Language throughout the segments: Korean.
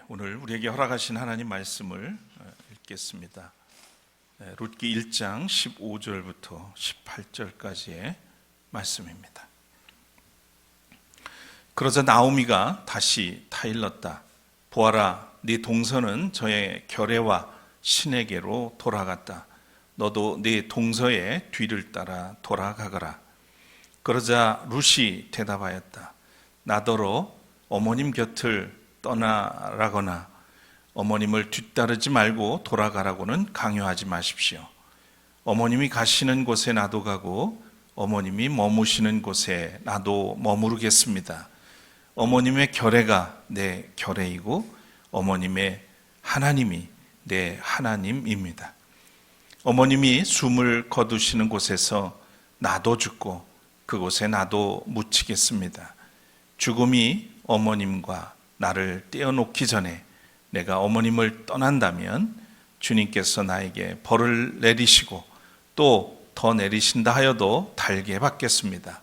오늘 우리에게 허락하신 하나님 말씀을 읽겠습니다. 룻기 1장 15절부터 18절까지의 말씀입니다. 그러자 나오미가 다시 타일렀다. 보아라, 네 동서는 저의 결례와 신에게로 돌아갔다. 너도 네 동서의 뒤를 따라 돌아가거라. 그러자 룻이 대답하였다. 나더러 어머님 곁을 떠나라거나 어머님을 뒤따르지 말고 돌아가라고는 강요하지 마십시오. 어머님이 가시는 곳에 나도 가고 어머님이 머무시는 곳에 나도 머무르겠습니다. 어머님의 결례가 내 결례이고 어머님의 하나님이 내 하나님입니다. 어머님이 숨을 거두시는 곳에서 나도 죽고 그곳에 나도 묻히겠습니다. 죽음이 어머님과 나를 떼어놓기 전에 내가 어머님을 떠난다면 주님께서 나에게 벌을 내리시고 또 더 내리신다 하여도 달게 받겠습니다.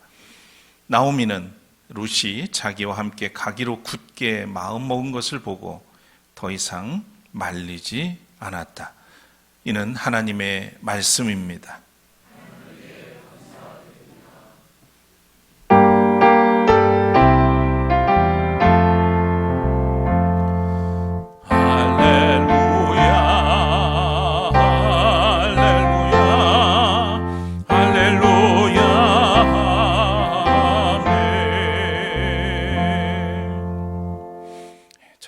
나오미는 룻이 자기와 함께 가기로 굳게 마음먹은 것을 보고 더 이상 말리지 않았다. 이는 하나님의 말씀입니다.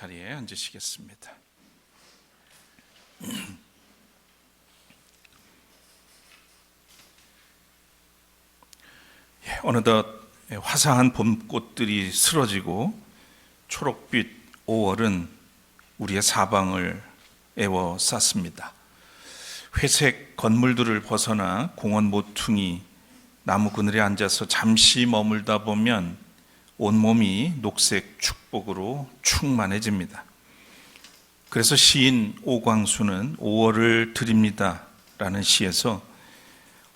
자리에 앉으시겠습니다. 어느덧 화사한 봄꽃들이 쓰러지고 초록빛 5월은 우리의 사방을 에워쌌습니다. 회색 건물들을 벗어나 공원 모퉁이 나무 그늘에 앉아서 잠시 머물다 보면 온몸이 녹색 축복으로 충만해집니다. 그래서 시인 오광수는 5월을 드립니다 라는 시에서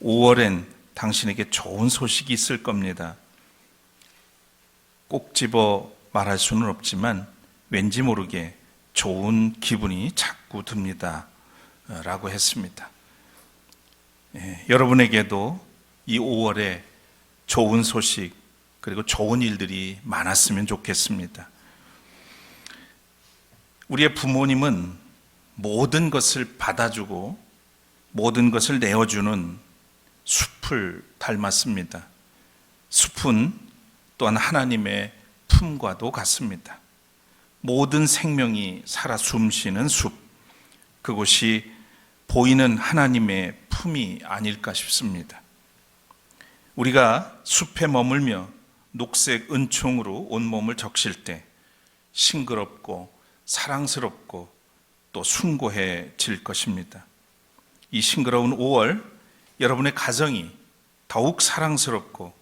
5월엔 당신에게 좋은 소식이 있을 겁니다. 꼭 집어 말할 수는 없지만 왠지 모르게 좋은 기분이 자꾸 듭니다 라고 했습니다. 여러분에게도 이 5월에 좋은 소식 그리고 좋은 일들이 많았으면 좋겠습니다. 우리의 부모님은 모든 것을 받아주고 모든 것을 내어주는 숲을 닮았습니다. 숲은 또한 하나님의 품과도 같습니다. 모든 생명이 살아 숨쉬는 숲, 그곳이 보이는 하나님의 품이 아닐까 싶습니다. 우리가 숲에 머물며 녹색 은총으로 온몸을 적실 때 싱그럽고 사랑스럽고 또 숭고해질 것입니다. 이 싱그러운 5월, 여러분의 가정이 더욱 사랑스럽고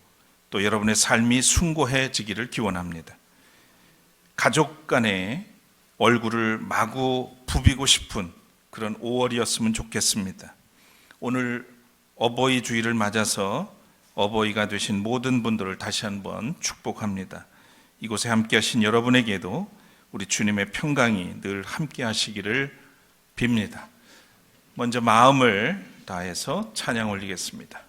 또 여러분의 삶이 숭고해지기를 기원합니다. 가족 간의 얼굴을 마구 부비고 싶은 그런 5월이었으면 좋겠습니다. 오늘 어버이 주일을 맞아서 어버이가 되신 모든 분들을 다시 한번 축복합니다. 이곳에 함께 하신 여러분에게도 우리 주님의 평강이 늘 함께 하시기를 빕니다. 먼저 마음을 다해서 찬양 올리겠습니다.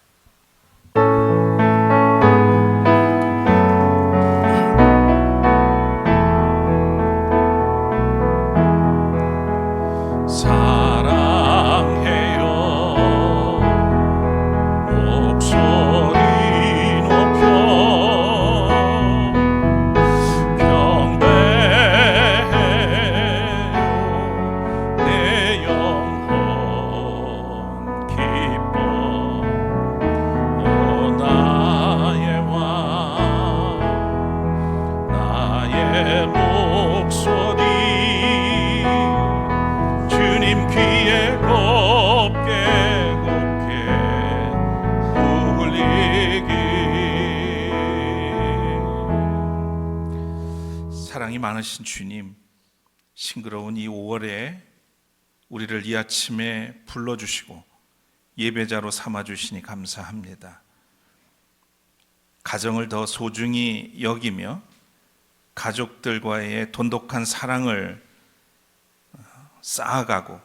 사랑이 많으신 주님, 싱그러운 이 5월에 우리를 이 아침에 불러주시고 예배자로 삼아주시니 감사합니다. 가정을 더 소중히 여기며 가족들과의 돈독한 사랑을 쌓아가고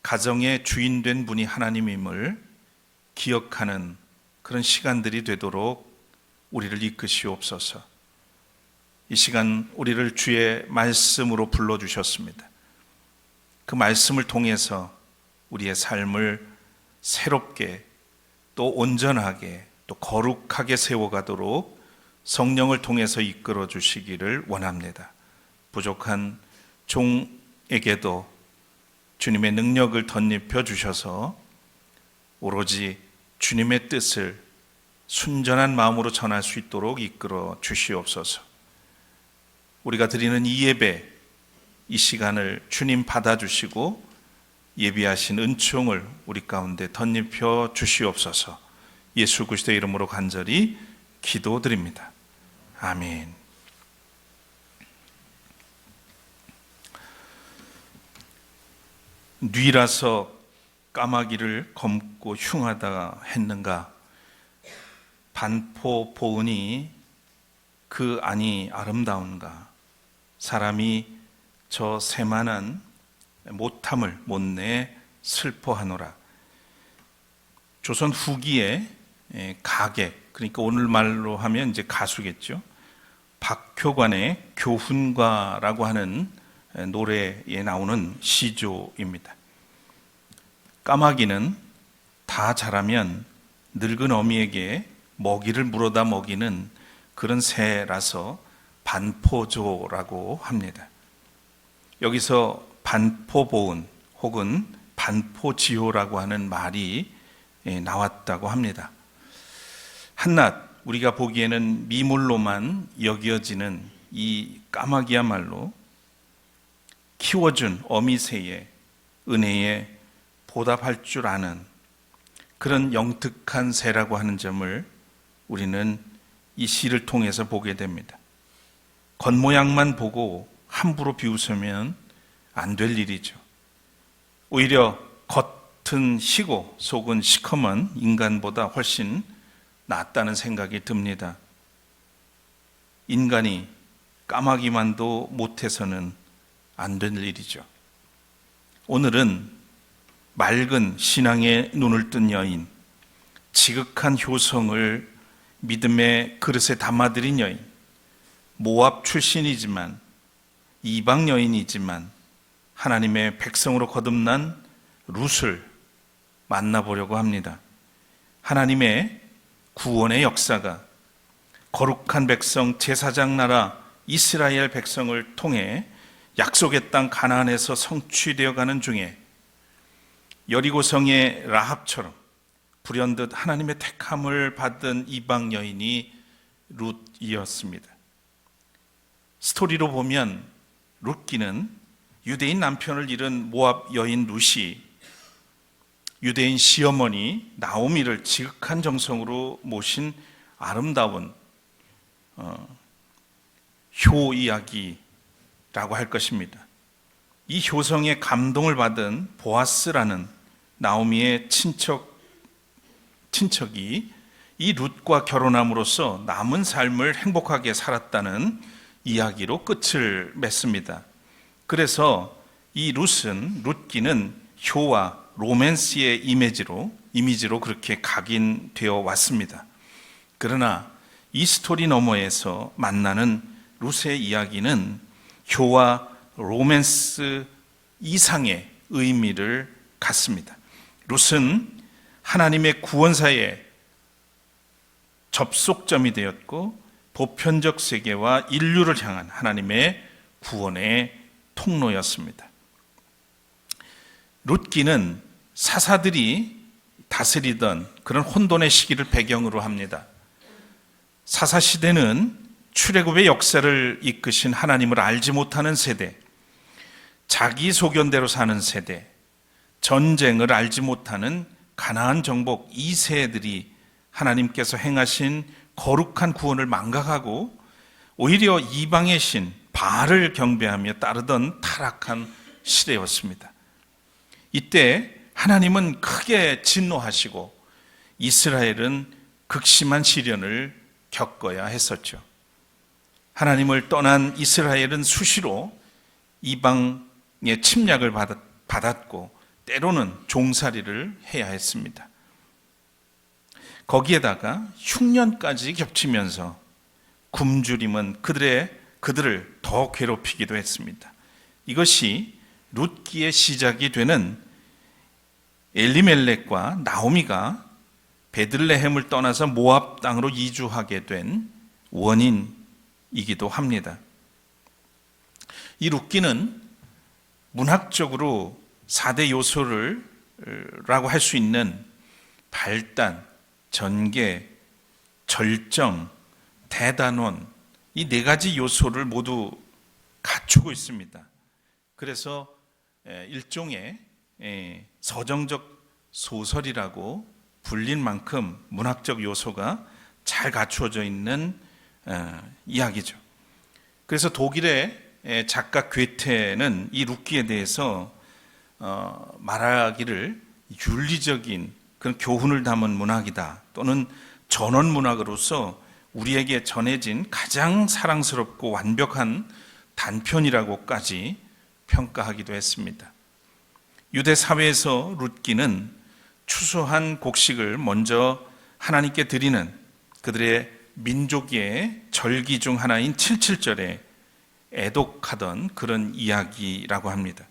가정의 주인 된 분이 하나님임을 기억하는 그런 시간들이 되도록 우리를 이끄시옵소서. 이 시간 우리를 주의 말씀으로 불러주셨습니다. 그 말씀을 통해서 우리의 삶을 새롭게 또 온전하게 또 거룩하게 세워가도록 성령을 통해서 이끌어 주시기를 원합니다. 부족한 종에게도 주님의 능력을 덧입혀 주셔서 오로지 주님의 뜻을 순전한 마음으로 전할 수 있도록 이끌어 주시옵소서. 우리가 드리는 이 예배, 이 시간을 주님 받아주시고 예비하신 은총을 우리 가운데 덧입혀 주시옵소서. 예수 그리스도의 이름으로 간절히 기도드립니다. 아멘. 뉘라서 까마귀를 검고 흉하다 했는가? 반포 보은이 그 안이 아름다운가? 사람이 저 새만한 못함을 못내 슬퍼하노라. 조선 후기에 가객, 그러니까 오늘 말로 하면 이제 가수겠죠. 박효관의 교훈가라고 하는 노래에 나오는 시조입니다. 까마귀는 다 자라면 늙은 어미에게 먹이를 물어다 먹이는 그런 새라서 반포조라고 합니다. 여기서 반포보은 혹은 반포지호라고 하는 말이 나왔다고 합니다. 한낱 우리가 보기에는 미물로만 여겨지는 이 까마귀야말로 키워준 어미새의 은혜에 보답할 줄 아는 그런 영특한 새라고 하는 점을 우리는 이 시를 통해서 보게 됩니다. 겉모양만 보고 함부로 비웃으면 안 될 일이죠. 오히려 겉은 희고 속은 시커먼 인간보다 훨씬 낫다는 생각이 듭니다. 인간이 까마귀만도 못해서는 안 될 일이죠. 오늘은 맑은 신앙의 눈을 뜬 여인, 지극한 효성을 믿음의 그릇에 담아들인 여인, 모압 출신이지만 이방 여인이지만 하나님의 백성으로 거듭난 룻을 만나보려고 합니다. 하나님의 구원의 역사가 거룩한 백성 제사장 나라 이스라엘 백성을 통해 약속의 땅 가나안에서 성취되어 가는 중에 여리고성의 라합처럼 불현듯 하나님의 택함을 받은 이방 여인이 룻이었습니다. 스토리로 보면 룻기는 유대인 남편을 잃은 모압 여인 룻이 유대인 시어머니 나오미를 지극한 정성으로 모신 아름다운 효 이야기라고 할 것입니다. 이 효성에 감동을 받은 보아스라는 나오미의 친척이 이 룻과 결혼함으로써 남은 삶을 행복하게 살았다는 이야기로 끝을 맺습니다. 그래서 이 룻기는 효와 로맨스의 이미지로 그렇게 각인되어 왔습니다. 그러나 이 스토리 너머에서 만나는 룻의 이야기는 효와 로맨스 이상의 의미를 갖습니다. 룻은 하나님의 구원사의 접속점이 되었고 보편적 세계와 인류를 향한 하나님의 구원의 통로였습니다. 룻기는 사사들이 다스리던 그런 혼돈의 시기를 배경으로 합니다. 사사시대는 출애굽의 역사를 이끄신 하나님을 알지 못하는 세대, 자기 소견대로 사는 세대, 전쟁을 알지 못하는 가나안 정복 2세들이 하나님께서 행하신 거룩한 구원을 망각하고 오히려 이방의 신 바알을 경배하며 따르던 타락한 시대였습니다. 이때 하나님은 크게 진노하시고 이스라엘은 극심한 시련을 겪어야 했었죠. 하나님을 떠난 이스라엘은 수시로 이방의 침략을 받았고 때로는 종살이를 해야 했습니다. 거기에다가 흉년까지 겹치면서 굶주림은 그들을 더 괴롭히기도 했습니다. 이것이 룻기의 시작이 되는 엘리멜렉과 나오미가 베들레헴을 떠나서 모압 땅으로 이주하게 된 원인이기도 합니다. 이 룻기는 문학적으로 4대 요소라고 할 수 있는 발단, 전개, 절정, 대단원, 이 4가지 요소를 모두 갖추고 있습니다. 그래서 일종의 서정적 소설이라고 불린 만큼 문학적 요소가 잘 갖추어져 있는 이야기죠. 그래서 독일의 작가 괴테는 이 룻기에 대해서 말하기를 윤리적인 그런 교훈을 담은 문학이다, 또는 전원 문학으로서 우리에게 전해진 가장 사랑스럽고 완벽한 단편이라고까지 평가하기도 했습니다. 유대 사회에서 룻기는 추수한 곡식을 먼저 하나님께 드리는 그들의 민족의 절기 중 하나인 칠칠절에 애독하던 그런 이야기라고 합니다.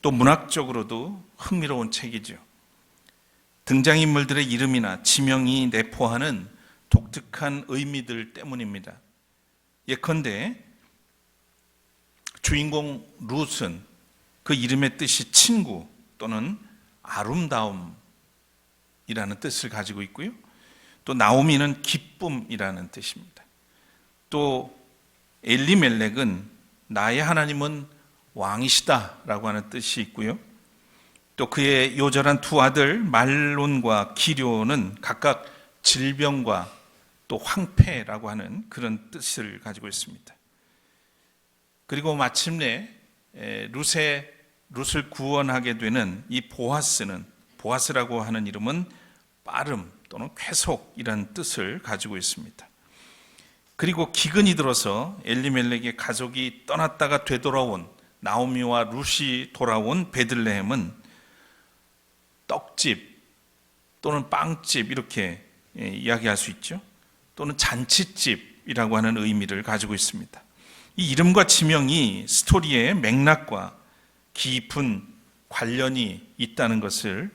또 문학적으로도 흥미로운 책이죠. 등장인물들의 이름이나 지명이 내포하는 독특한 의미들 때문입니다. 예컨대 주인공 룻은 그 이름의 뜻이 친구 또는 아름다움이라는 뜻을 가지고 있고요. 또 나오미는 기쁨이라는 뜻입니다. 또 엘리멜렉은 나의 하나님은 왕이시다라고 하는 뜻이 있고요. 또 그의 요절한 두 아들 말론과 기료는 각각 질병과 또 황폐라고 하는 그런 뜻을 가지고 있습니다. 그리고 마침내 룻을 구원하게 되는 이 보아스라고 하는 이름은 빠름 또는 쾌속이라는 뜻을 가지고 있습니다. 그리고 기근이 들어서 엘리멜렉의 가족이 떠났다가 되돌아온 나오미와 룻이 돌아온 베들레헴은 떡집 또는 빵집 이렇게 이야기할 수 있죠. 또는 잔치집이라고 하는 의미를 가지고 있습니다. 이 이름과 지명이 스토리의 맥락과 깊은 관련이 있다는 것을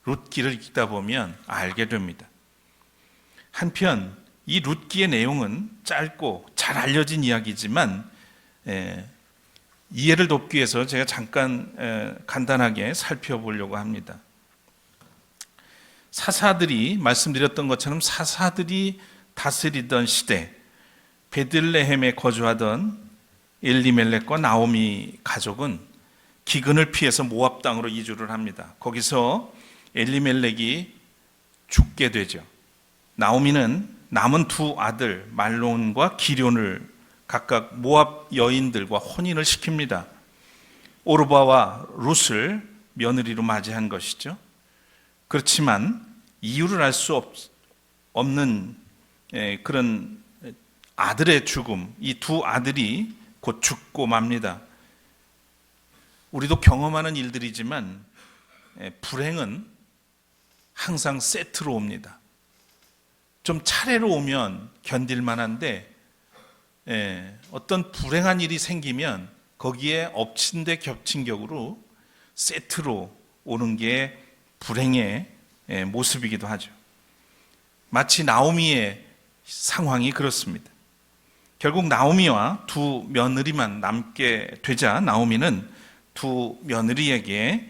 룻기를 읽다 보면 알게 됩니다. 한편 이 룻기의 내용은 짧고 잘 알려진 이야기지만 이해를 돕기 위해서 제가 잠깐 간단하게 살펴보려고 합니다. 말씀드렸던 것처럼 사사들이 다스리던 시대, 베들레헴에 거주하던 엘리멜렉과 나오미 가족은 기근을 피해서 모압 땅으로 이주를 합니다. 거기서 엘리멜렉이 죽게 되죠. 나오미는 남은 두 아들 말론과 기럐을 각각 모압 여인들과 혼인을 시킵니다. 오르바와 룻을 며느리로 맞이한 것이죠. 그렇지만 이유를 알 수 없는 그런 아들의 죽음, 이 두 아들이 곧 죽고 맙니다. 우리도 경험하는 일들이지만 불행은 항상 세트로 옵니다. 좀 차례로 오면 견딜만 한데 어떤 불행한 일이 생기면 거기에 엎친 데 겹친 격으로 세트로 오는 게 불행의 모습이기도 하죠. 마치 나오미의 상황이 그렇습니다. 결국 나오미와 두 며느리만 남게 되자 나오미는 두 며느리에게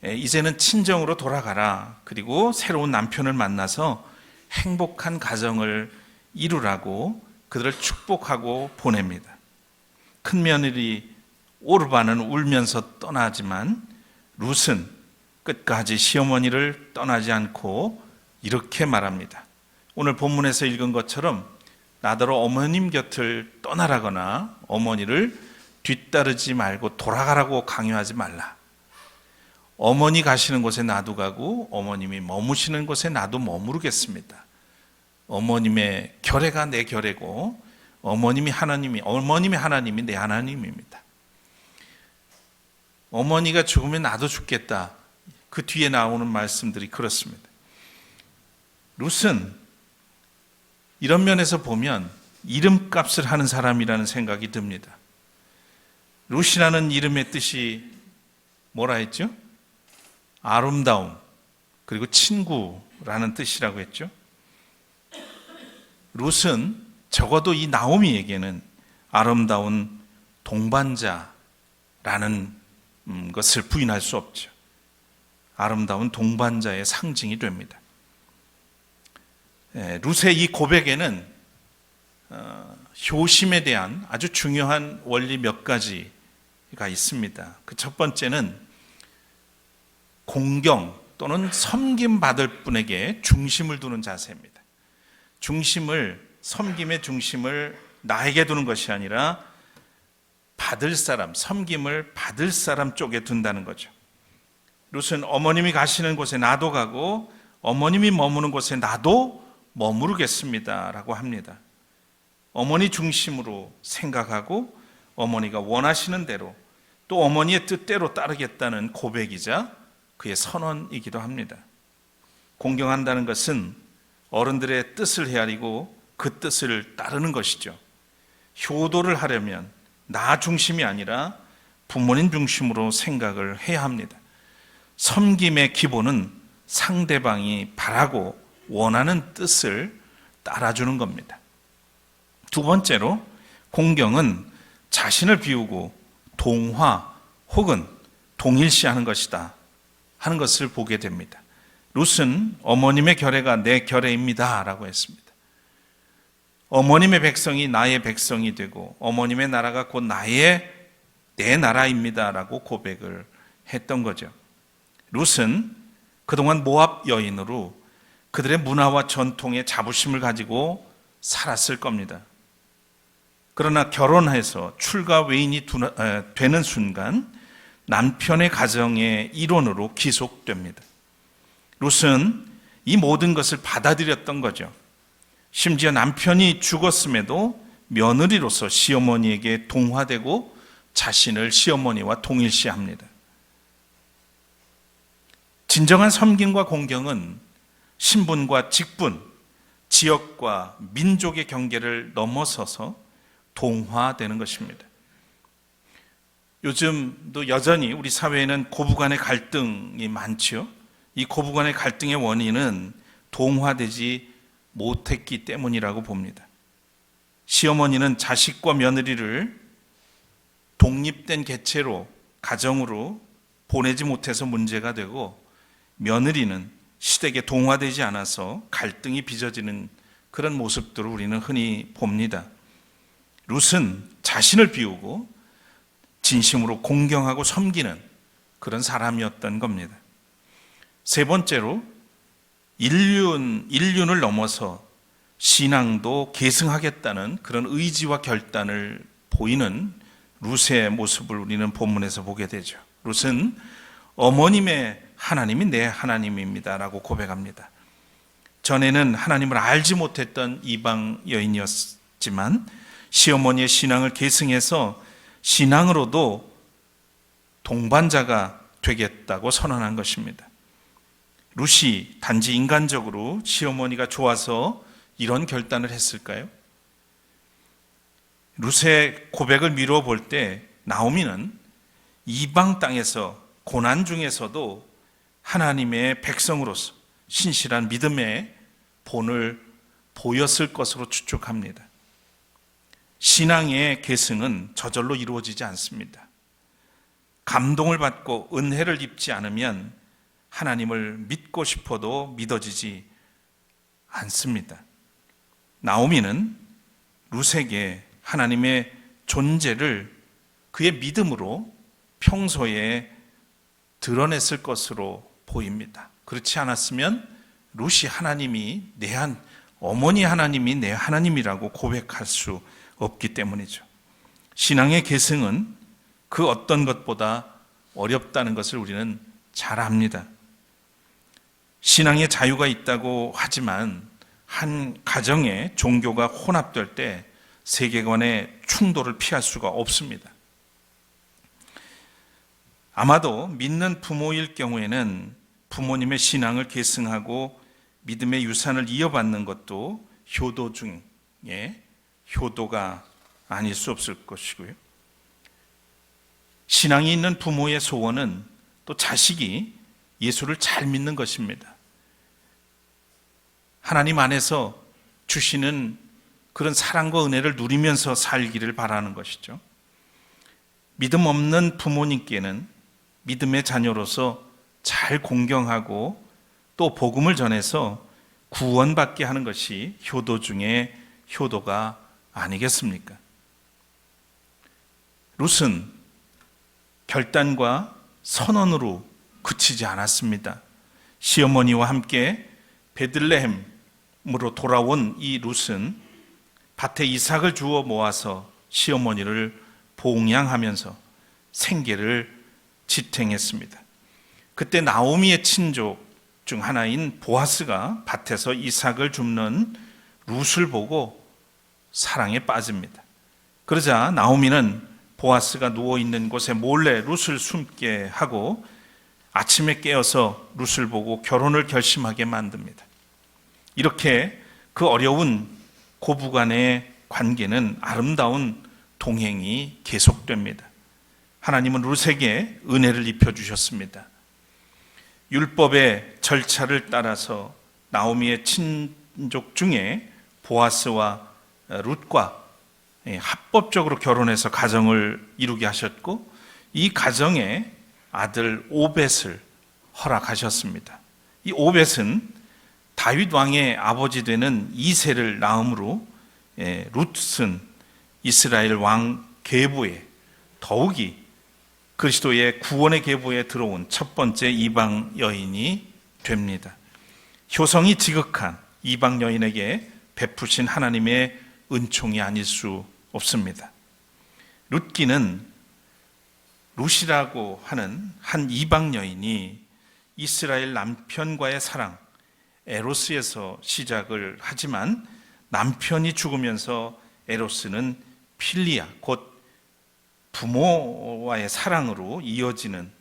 이제는 친정으로 돌아가라, 그리고 새로운 남편을 만나서 행복한 가정을 이루라고 그들을 축복하고 보냅니다. 큰 며느리 오르바는 울면서 떠나지만 룻은 끝까지 시어머니를 떠나지 않고 이렇게 말합니다. 오늘 본문에서 읽은 것처럼 나더러 어머님 곁을 떠나라거나 어머니를 뒤따르지 말고 돌아가라고 강요하지 말라. 어머니 가시는 곳에 나도 가고 어머님이 머무시는 곳에 나도 머무르겠습니다. 어머님의 결례가 내 결례고 어머님이 하나님이 내 하나님입니다. 어머니가 죽으면 나도 죽겠다. 그 뒤에 나오는 말씀들이 그렇습니다. 룻은 이런 면에서 보면 이름값을 하는 사람이라는 생각이 듭니다. 룻이라는 이름의 뜻이 뭐라 했죠? 아름다움, 그리고 친구라는 뜻이라고 했죠. 룻은 적어도 이 나오미에게는 아름다운 동반자라는 것을 부인할 수 없죠. 아름다운 동반자의 상징이 됩니다. 룻의 이 고백에는 효심에 대한 아주 중요한 원리 몇 가지가 있습니다. 그 첫 번째는 공경 또는 섬김받을 분에게 중심을 두는 자세입니다. 섬김의 중심을 나에게 두는 것이 아니라 받을 사람, 섬김을 받을 사람 쪽에 둔다는 거죠. 룻은 어머님이 가시는 곳에 나도 가고 어머님이 머무는 곳에 나도 머무르겠습니다 라고 합니다. 어머니 중심으로 생각하고 어머니가 원하시는 대로 또 어머니의 뜻대로 따르겠다는 고백이자 그의 선언이기도 합니다. 공경한다는 것은 어른들의 뜻을 헤아리고 그 뜻을 따르는 것이죠. 효도를 하려면 나 중심이 아니라 부모님 중심으로 생각을 해야 합니다. 섬김의 기본은 상대방이 바라고 원하는 뜻을 따라주는 겁니다. 두 번째로 공경은 자신을 비우고 동화 혹은 동일시하는 것이다 하는 것을 보게 됩니다. 룻은 어머님의 결례가 내 결례입니다 라고 했습니다. 어머님의 백성이 나의 백성이 되고 어머님의 나라가 곧 내 나라입니다 라고 고백을 했던 거죠. 룻은 그동안 모압 여인으로 그들의 문화와 전통에 자부심을 가지고 살았을 겁니다. 그러나 결혼해서 출가 외인이 되는 순간 남편의 가정의 일원으로 귀속됩니다. 룻은 이 모든 것을 받아들였던 거죠. 심지어 남편이 죽었음에도 며느리로서 시어머니에게 동화되고 자신을 시어머니와 동일시합니다. 진정한 섬김과 공경은 신분과 직분, 지역과 민족의 경계를 넘어서서 동화되는 것입니다. 요즘도 여전히 우리 사회에는 고부간의 갈등이 많지요. 이 고부간의 갈등의 원인은 동화되지 못했기 때문이라고 봅니다. 시어머니는 자식과 며느리를 독립된 개체로 가정으로 보내지 못해서 문제가 되고 며느리는 시댁에 동화되지 않아서 갈등이 빚어지는 그런 모습들을 우리는 흔히 봅니다. 룻은 자신을 비우고 진심으로 공경하고 섬기는 그런 사람이었던 겁니다. 세 번째로 인륜을 넘어서 신앙도 계승하겠다는 그런 의지와 결단을 보이는 룻의 모습을 우리는 본문에서 보게 되죠. 룻은 어머님의 하나님이 내 하나님입니다 라고 고백합니다. 전에는 하나님을 알지 못했던 이방 여인이었지만 시어머니의 신앙을 계승해서 신앙으로도 동반자가 되겠다고 선언한 것입니다. 룻이 단지 인간적으로 시어머니가 좋아서 이런 결단을 했을까요? 룻의 고백을 미루어 볼 때 나오미는 이방 땅에서 고난 중에서도 하나님의 백성으로서 신실한 믿음의 본을 보였을 것으로 추측합니다. 신앙의 계승은 저절로 이루어지지 않습니다. 감동을 받고 은혜를 입지 않으면 하나님을 믿고 싶어도 믿어지지 않습니다. 나오미는 룻에게 하나님의 존재를 그의 믿음으로 평소에 드러냈을 것으로 보입니다. 그렇지 않았으면 룻이 어머니 하나님이 내 하나님이라고 고백할 수 없기 때문이죠. 신앙의 계승은 그 어떤 것보다 어렵다는 것을 우리는 잘 압니다. 신앙의 자유가 있다고 하지만 한 가정에 종교가 혼합될 때 세계관의 충돌을 피할 수가 없습니다. 아마도 믿는 부모일 경우에는 부모님의 신앙을 계승하고 믿음의 유산을 이어받는 것도 효도 중에 효도가 아닐 수 없을 것이고요. 신앙이 있는 부모의 소원은 또 자식이 예수를 잘 믿는 것입니다. 하나님 안에서 주시는 그런 사랑과 은혜를 누리면서 살기를 바라는 것이죠. 믿음 없는 부모님께는 믿음의 자녀로서 잘 공경하고 또 복음을 전해서 구원받게 하는 것이 효도 중에 효도가 아니겠습니까? 룻은 결단과 선언으로 그치지 않았습니다. 시어머니와 함께 베들레헴으로 돌아온 이 룻은 밭에 이삭을 주워 모아서 시어머니를 봉양하면서 생계를 지탱했습니다. 그때 나오미의 친족 중 하나인 보아스가 밭에서 이삭을 줍는 룻을 보고 사랑에 빠집니다. 그러자 나오미는 보아스가 누워있는 곳에 몰래 룻을 숨게 하고 아침에 깨어서 룻을 보고 결혼을 결심하게 만듭니다. 이렇게 그 어려운 고부간의 관계는 아름다운 동행이 계속됩니다. 하나님은 룻에게 은혜를 입혀주셨습니다. 율법의 절차를 따라서 나오미의 친족 중에 보아스와 룻과 합법적으로 결혼해서 가정을 이루게 하셨고 이 가정에 아들 오벳을 허락하셨습니다. 이 오벳은 다윗 왕의 아버지 되는 이새를 낳음으로 룻은 이스라엘 왕 계보에 더욱이 그리스도의 구원의 계보에 들어온 첫 번째 이방 여인이 됩니다. 효성이 지극한 이방 여인에게 베푸신 하나님의 은총이 아닐 수 없습니다. 룻기는 룻이라고 하는 한 이방 여인이 이스라엘 남편과의 사랑 에로스에서 시작을 하지만 남편이 죽으면서 에로스는 필리아 곧 부모와의 사랑으로 이어지는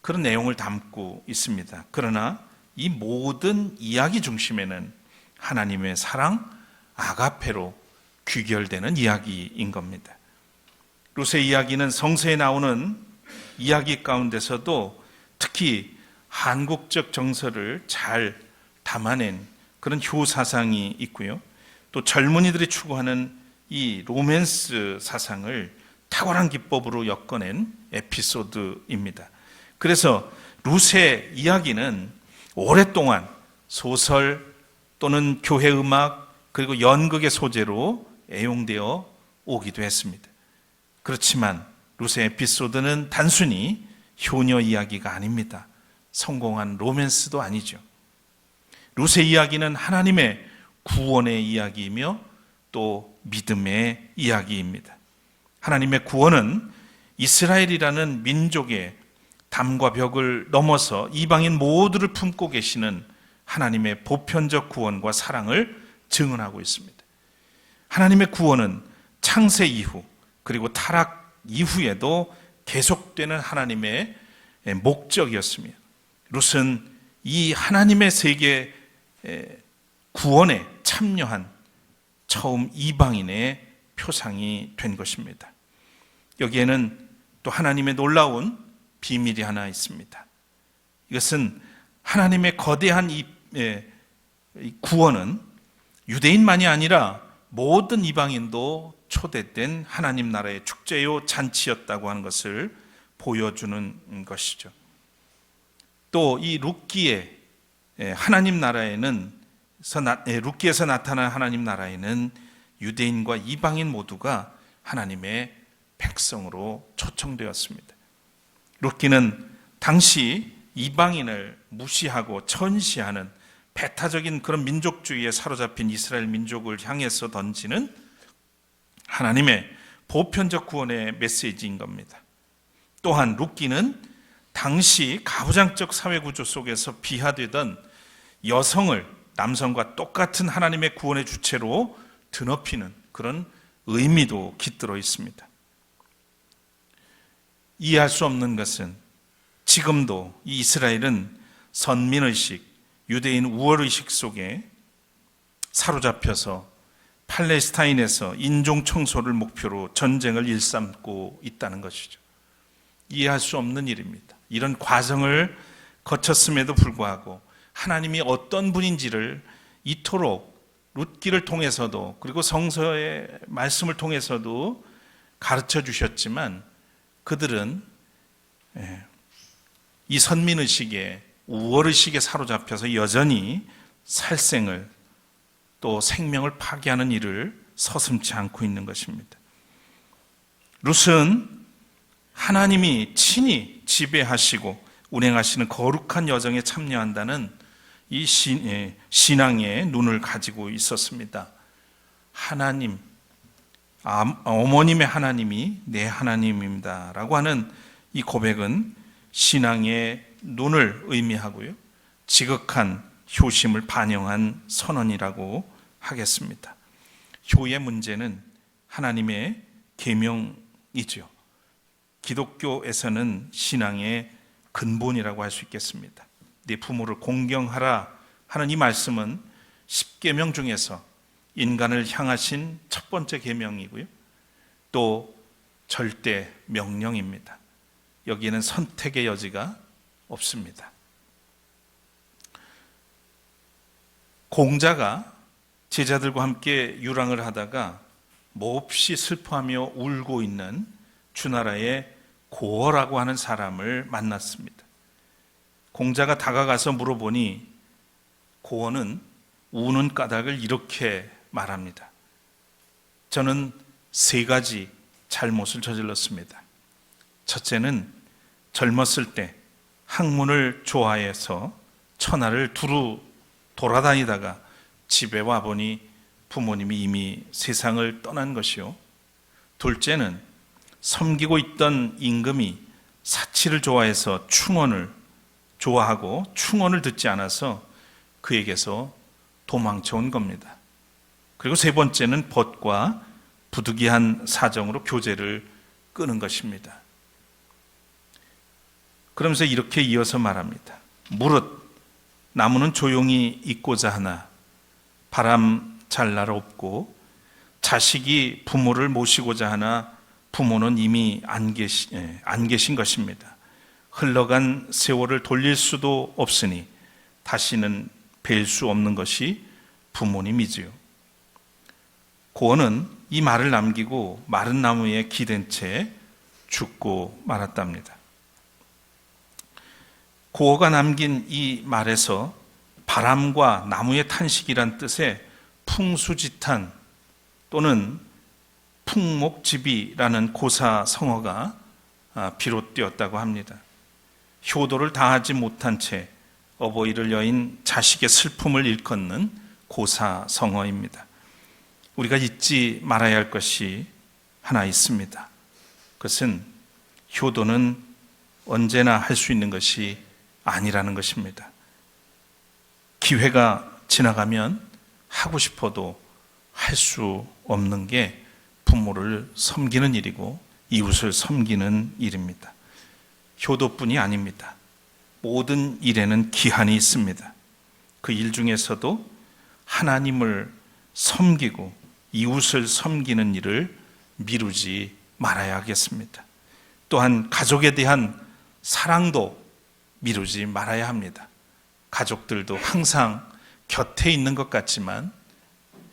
그런 내용을 담고 있습니다. 그러나 이 모든 이야기 중심에는 하나님의 사랑 아가페로 귀결되는 이야기인 겁니다. 룻의 이야기는 성서에 나오는 이야기 가운데서도 특히 한국적 정서를 잘 담아낸 그런 효사상이 있고요. 또 젊은이들이 추구하는 이 로맨스 사상을 탁월한 기법으로 엮어낸 에피소드입니다. 그래서 룻의 이야기는 오랫동안 소설 또는 교회 음악 그리고 연극의 소재로 애용되어 오기도 했습니다. 그렇지만 룻의 에피소드는 단순히 효녀 이야기가 아닙니다. 성공한 로맨스도 아니죠. 룻의 이야기는 하나님의 구원의 이야기이며 또 믿음의 이야기입니다. 하나님의 구원은 이스라엘이라는 민족의 담과 벽을 넘어서 이방인 모두를 품고 계시는 하나님의 보편적 구원과 사랑을 증언하고 있습니다. 하나님의 구원은 창세 이후 그리고 타락 이후에도 계속되는 하나님의 목적이었으며 룻은 이 하나님의 세계 구원에 참여한 처음 이방인의 표상이 된 것입니다. 여기에는 또 하나님의 놀라운 비밀이 하나 있습니다. 이것은 하나님의 거대한 이 구원은 유대인만이 아니라 모든 이방인도 초대된 하나님 나라의 축제요 잔치였다고 하는 것을 보여주는 것이죠. 또 이 룻기의 하나님 나라에는 룻기에서 나타난 하나님 나라에는 유대인과 이방인 모두가 하나님의 백성으로 초청되었습니다. 룻기는 당시 이방인을 무시하고 천시하는 배타적인 그런 민족주의에 사로잡힌 이스라엘 민족을 향해서 던지는 하나님의 보편적 구원의 메시지인 겁니다. 또한 룻기는 당시 가부장적 사회구조 속에서 비하되던 여성을 남성과 똑같은 하나님의 구원의 주체로 드높이는 그런 의미도 깃들어 있습니다. 이해할 수 없는 것은 지금도 이 이스라엘은 선민의식, 유대인 우월의식 속에 사로잡혀서 팔레스타인에서 인종 청소를 목표로 전쟁을 일삼고 있다는 것이죠. 이해할 수 없는 일입니다. 이런 과정을 거쳤음에도 불구하고 하나님이 어떤 분인지를 이토록 룻기를 통해서도 그리고 성서의 말씀을 통해서도 가르쳐 주셨지만 그들은 이 선민의식에 우월의식에 사로잡혀서 여전히 살생을 또 생명을 파괴하는 일을 서슴지 않고 있는 것입니다. 룻은 하나님이 친히 지배하시고 운행하시는 거룩한 여정에 참여한다는 이 신앙의 눈을 가지고 있었습니다. 하나님, 어머님의 하나님이 내 하나님입니다 라고 하는 이 고백은 신앙의 눈을 의미하고요, 지극한 효심을 반영한 선언이라고 하겠습니다. 효의 문제는 하나님의 계명이죠. 기독교에서는 신앙의 근본이라고 할 수 있겠습니다. 네 부모를 공경하라 하는 이 말씀은 10계명 중에서 인간을 향하신 첫 번째 계명이고요, 또 절대 명령입니다. 여기에는 선택의 여지가 없습니다. 공자가 제자들과 함께 유랑을 하다가 몹시 슬퍼하며 울고 있는 주나라의 고어라고 하는 사람을 만났습니다. 공자가 다가가서 물어보니 고어는 우는 까닭을 이렇게 말합니다. 저는 3가지 잘못을 저질렀습니다. 첫째는 젊었을 때 학문을 좋아해서 천하를 두루 돌아다니다가 집에 와보니 부모님이 이미 세상을 떠난 것이요. 둘째는 섬기고 있던 임금이 사치를 좋아해서 충언을 좋아하고 충언을 듣지 않아서 그에게서 도망쳐온 겁니다. 그리고 3번째는 벗과 부득이한 사정으로 교제를 끊은 것입니다. 그러면서 이렇게 이어서 말합니다. 무릇 나무는 조용히 있고자 하나 바람 잘 날 없고, 자식이 부모를 모시고자 하나 부모는 이미 안 계신 것입니다. 흘러간 세월을 돌릴 수도 없으니 다시는 뵐 수 없는 것이 부모님이지요. 고어는 이 말을 남기고 마른 나무에 기댄 채 죽고 말았답니다. 고어가 남긴 이 말에서 바람과 나무의 탄식이란 뜻의 풍수지탄 또는 풍목지비라는 고사성어가 비롯되었다고 합니다. 효도를 다하지 못한 채 어버이를 여인 자식의 슬픔을 일컫는 고사성어입니다. 우리가 잊지 말아야 할 것이 하나 있습니다. 그것은 효도는 언제나 할 수 있는 것이 아니라는 것입니다. 기회가 지나가면 하고 싶어도 할 수 없는 게 부모를 섬기는 일이고 이웃을 섬기는 일입니다. 효도뿐이 아닙니다. 모든 일에는 기한이 있습니다. 그 일 중에서도 하나님을 섬기고 이웃을 섬기는 일을 미루지 말아야 하겠습니다. 또한 가족에 대한 사랑도 미루지 말아야 합니다. 가족들도 항상 곁에 있는 것 같지만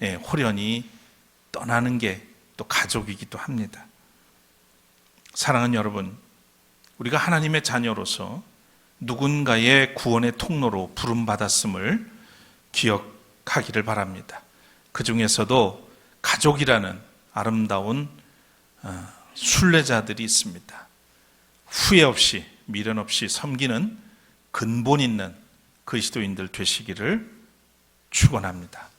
홀연히 떠나는 게 또 가족이기도 합니다. 사랑하는 여러분, 우리가 하나님의 자녀로서 누군가의 구원의 통로로 부름받았음을 기억하기를 바랍니다. 그 중에서도 가족이라는 아름다운 순례자들이 있습니다. 후회 없이 미련 없이 섬기는 근본 있는 그리스도인들 되시기를 축원합니다.